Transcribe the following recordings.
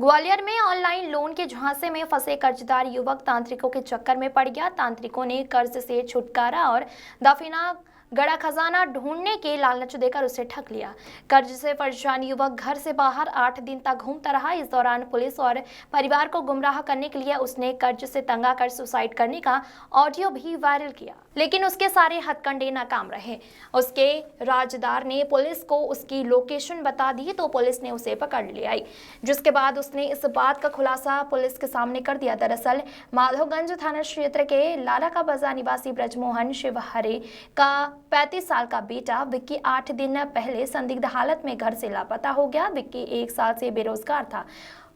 ग्वालियर में online loan के झांसे में फंसे कर्जदार युवक तांत्रिकों के चक्कर में पड़ गया। तांत्रिकों ने कर्ज से छुटकारा और दफीना गड़ा खजाना ढूंढने के लालच देकर उसे ठग लिया। कर्ज से परेशान युवक घर से बाहर 8 दिन तक घूमता रहा। इस दौरान पुलिस और परिवार को गुमराह करने के लिए उसने कर्ज से तंग आकर सुसाइड करने का ऑडियो भी वायरल किया, लेकिन उसके सारे हथकंडे नाकाम रहे। उसके राजदार ने पुलिस को उसकी लोकेशन बता दी तो पुलिस ने उसे पकड़ लिया, जिसके बाद उसने इस बात का खुलासा पुलिस के सामने कर दिया। दरअसल माधोगंज थाना क्षेत्र के लाला का बाजार निवासी ब्रजमोहन शिवहरे का 35 साल का बेटा विक्की 8 दिन पहले संदिग्ध हालत में घर से लापता हो गया। विक्की 1 साल से बेरोजगार था।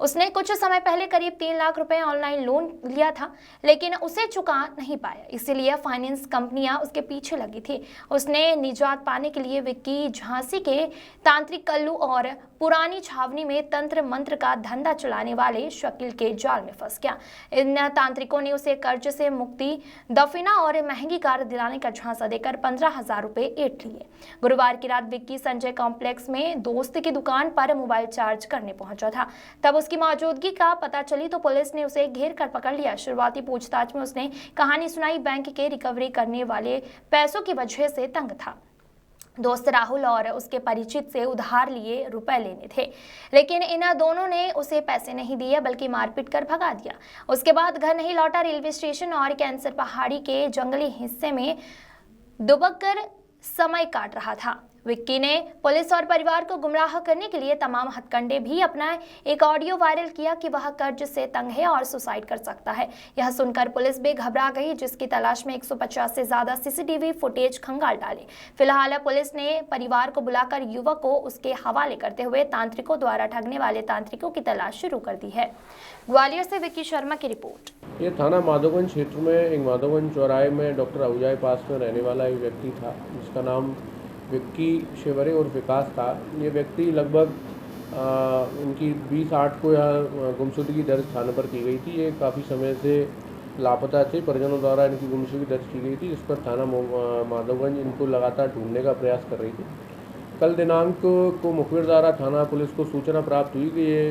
उसने कुछ समय पहले करीब 3 लाख रुपए ऑनलाइन लोन लिया था, लेकिन उसे चुका नहीं पाया, इसीलिए फाइनेंस कंपनियां उसके पीछे लगी थी। उसने निजात पाने के लिए विक्की झांसी के तांत्रिक कल्लू और पुरानी छावनी में तंत्र मंत्र का धंधा चलाने वाले शकील के जाल में फंस गया। इन तांत्रिकों ने उसे कर्ज से मुक्ति, दफीना और महंगी कार दिलाने का झांसा देकर 15,000 रुपए ऐंठ लिए। गुरुवार की रात विक्की संजय कॉम्प्लेक्स में दोस्त की दुकान पर मोबाइल चार्ज करने पहुंचा था। तब उसकी मौजूदगी का पता चली तो पुलिस ने उसे घेर कर पकड़ लिया। शुरुआती पूछताछ में उसने कहानी सुनाई, बैंक के रिकवरी करने वाले पैसों की वजह से तंग था। दोस्त राहुल और उसके परिचित से उधार लिए रुपए लेने थे, लेकिन इन दोनों ने उसे पैसे नहीं दिए बल्कि मारपीट कर भगा दिया। उसके बाद घर नहीं लौटा। रेलवे स्टेशन और कैंसर पहाड़ी के जंगली हिस्से में दुबक कर समय काट रहा था। विक्की ने पुलिस और परिवार को गुमराह करने के लिए तमाम हथकंडे भी अपनाए। एक ऑडियो वायरल किया कि वह कर्ज से तंग है और सुसाइड कर सकता है। यह सुनकर पुलिस भी घबरा गई, जिसकी तलाश में 150 से ज्यादा सीसीटीवी फुटेज खंगाल डाले। फिलहाल पुलिस ने परिवार को बुलाकर युवक को उसके हवाले करते हुए तांत्रिकों द्वारा ठगने वाले तांत्रिकों की तलाश शुरू कर दी है। ग्वालियर से विक्की शर्मा की रिपोर्ट। ये थाना माधोगंज क्षेत्र में एक माधोगंज चौराहे में डॉक्टर अहुजा पास में रहने वाला एक व्यक्ति था, जिसका नाम विक्की शिवहरे और विकास था। ये व्यक्ति लगभग इनकी 20/8 को यहाँ गुमशुदगी दर्ज थाने पर की गई थी। ये काफ़ी समय से लापता थे। परिजनों द्वारा इनकी गुमशुदगी दर्ज की गई थी, जिस पर थाना माधोगंज इनको लगातार ढूंढने का प्रयास कर रही थी। कल दिनांक को मुखबिर द्वारा थाना पुलिस को सूचना प्राप्त हुई कि ये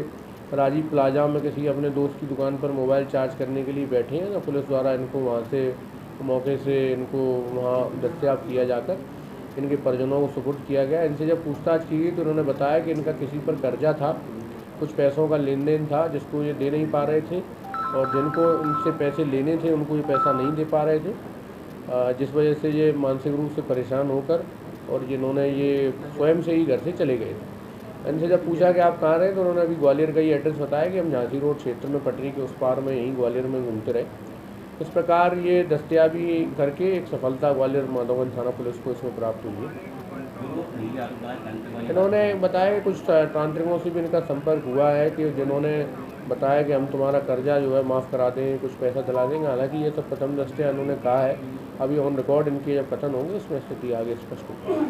राजीव प्लाजा में किसी अपने दोस्त की दुकान पर मोबाइल चार्ज करने के लिए बैठे हैं। तो पुलिस द्वारा इनको वहाँ से मौके से इनको वहाँ दस्तयाब किया जाकर इनके परिजनों को सुपुर्द किया गया। इनसे जब पूछताछ की गई तो उन्होंने बताया कि इनका किसी पर कर्जा था, कुछ पैसों का लेन देन था जिसको ये दे नहीं पा रहे थे, और जिनको इनसे पैसे लेने थे उनको ये पैसा नहीं दे पा रहे थे, जिस वजह से ये मानसिक रूप से परेशान होकर और जिन्होंने ये स्वयं से ही घर से चले गए थे। इनसे जब पूछा कि आप कहाँ रहे तो उन्होंने अभी ग्वालियर का ही एड्रेस बताया कि हम झांसी रोड क्षेत्र में पटरी के उस पार में यहीं ग्वालियर में घूमते रहे। इस प्रकार ये दस्तयाबी करके एक सफलता ग्वालियर माधोगंज थाना पुलिस को इसमें प्राप्त हुई है। इन्होंने बताया कि कुछ तांत्रिकों से भी इनका संपर्क हुआ है कि जिन्होंने बताया कि हम तुम्हारा कर्जा जो है माफ़ करा देंगे, कुछ पैसा दिला देंगे। हालांकि ये सब प्रथम दृष्टया इन्होंने कहा है। अभी ऑन रिकॉर्ड इनके जब कथन होंगे उसमें स्थिति आगे स्पष्ट होगी।